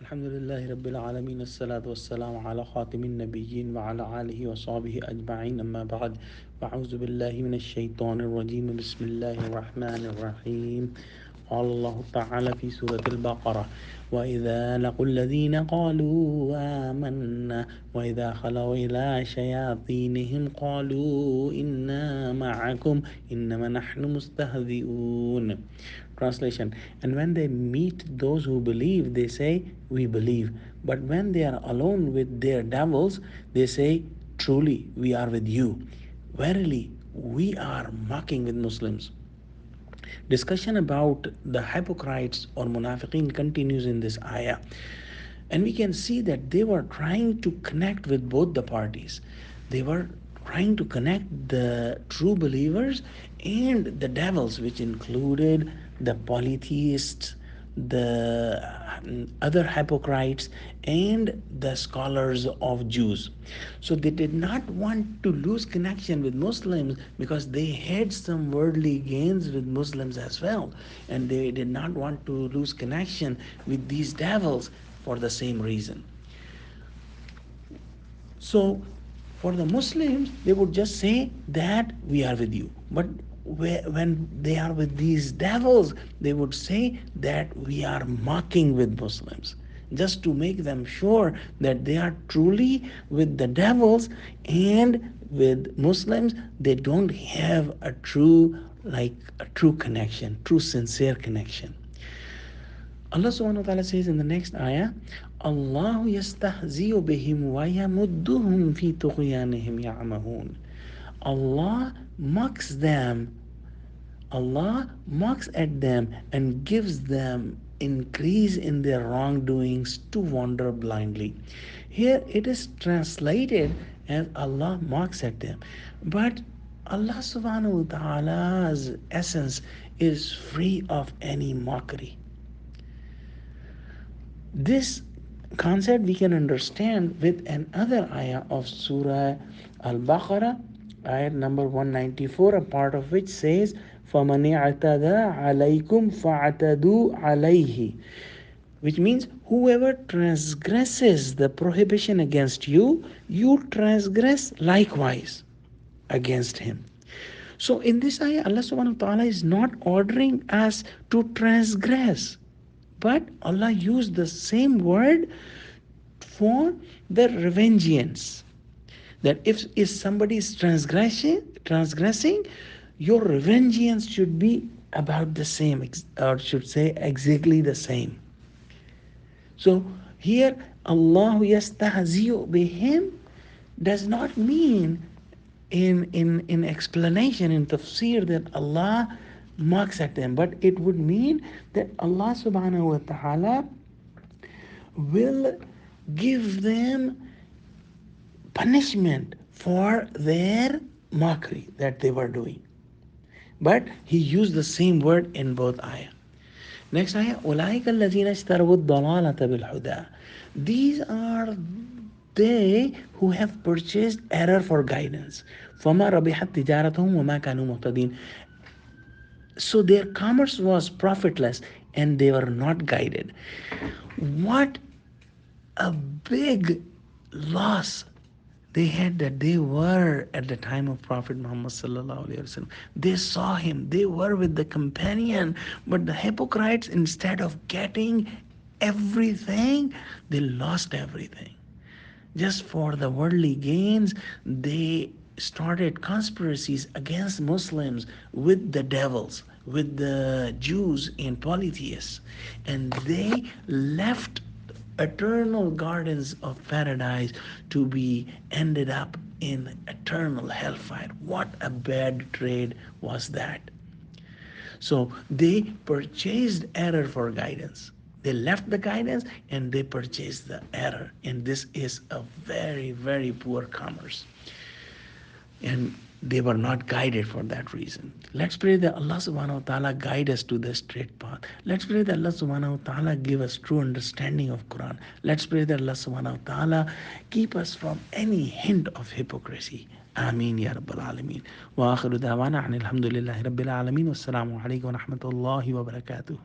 Alhamdulillahi Rabbil Alameen, Assalatu Wassalamu ala Khatimin Nabiyyin wa ala alihi wa sahbihi ajma'in, amma ba'd. Fa'auzu billahi minash shaitanir rajeem, bismillahir rahmanir rahim. قال الله تعالى في سورة البقرة: وإذا لقوا الذين قالوا آمنا وإذا خلوا إلى شياطينهم قالوا إنا معكم إنما نحن مستهزئون. Translation: and when they meet those who believe, they say, we believe. But when they are alone with their devils, they say, truly, we are with you. Verily, we are mocking with Muslims. Discussion about the hypocrites or munafiqeen continues in this ayah. And we can see that they were trying to connect with both the parties. They were trying to connect the true believers and the devils, which included the polytheists, the other hypocrites, and the scholars of Jews. So they did not want to lose connection with Muslims because they had some worldly gains with Muslims as well, and they did not want to lose connection with these devils for the same reason. So, for the Muslims, they would just say that we are with you. But when they are with these devils, they would say that we are mocking with Muslims, just to make them sure that they are truly with the devils, and with Muslims they don't have a true, like a true connection, true sincere connection. Allah subhanahu wa ta'ala says in the next ayah, Allah yastahzi'u bihim wa yamudduhum fi tughyanihim ya'mahun. Allah mocks them, Allah mocks at them and gives them increase in their wrongdoings to wander blindly. Here it is translated as Allah mocks at them. But Allah subhanahu wa ta'ala's essence is free of any mockery. This concept we can understand with another ayah of Surah Al-Baqarah, ayah number 194, a part of which says, فَمَنِ اعْتَدَى عَلَيْكُمْ فَاعْتَدُوا عَلَيْهِ, which means whoever transgresses the prohibition against you, you transgress likewise against him. So in this ayah, Allah subhanahu wa ta'ala is not ordering us to transgress, but Allah used the same word for the revengeance. That if somebody is transgressing, your revengeance should be about the same, or should say exactly the same. So here, Allah yastahzi'u bihim does not mean in explanation, in tafsir, that Allah mocks at them, but it would mean that Allah subhanahu wa ta'ala will give them punishment for their mockery that they were doing. But he used the same word in both ayah. Next ayah, أُولَٰئِكَ الَّذِينَ اشْتَرَوُا الضَّلَالَةَ بِالْهُدَىٰ. These are they who have purchased error for guidance. فَمَا رَبِحَتْ تِجَارَتُهُمْ وَمَا كَانُوا مُهْتَدِينَ. So their commerce was profitless and they were not guided. What a big loss they had, that they were at the time of Prophet Muhammad sallallahu alaihi wasallam. They saw him, they were with the companion, but the hypocrites, instead of getting everything, they lost everything. Just for the worldly gains, they started conspiracies against Muslims with the devils, with the Jews and polytheists, and they left eternal gardens of paradise to be ended up in eternal hellfire. What a bad trade was that. So they purchased error for guidance. They left the guidance and they purchased the error. And this is a very, very poor commerce. And they were not guided for that reason. Let's pray that Allah subhanahu wa ta'ala guide us to the straight path. Let's pray that Allah subhanahu wa ta'ala give us true understanding of Quran. Let's pray that Allah subhanahu wa ta'ala keep us from any hint of hypocrisy. آمين يا رب العالمين. وآخر دعوانا عن الحمد لله رب العالمين والسلام عليكم ورحمة الله وبركاته.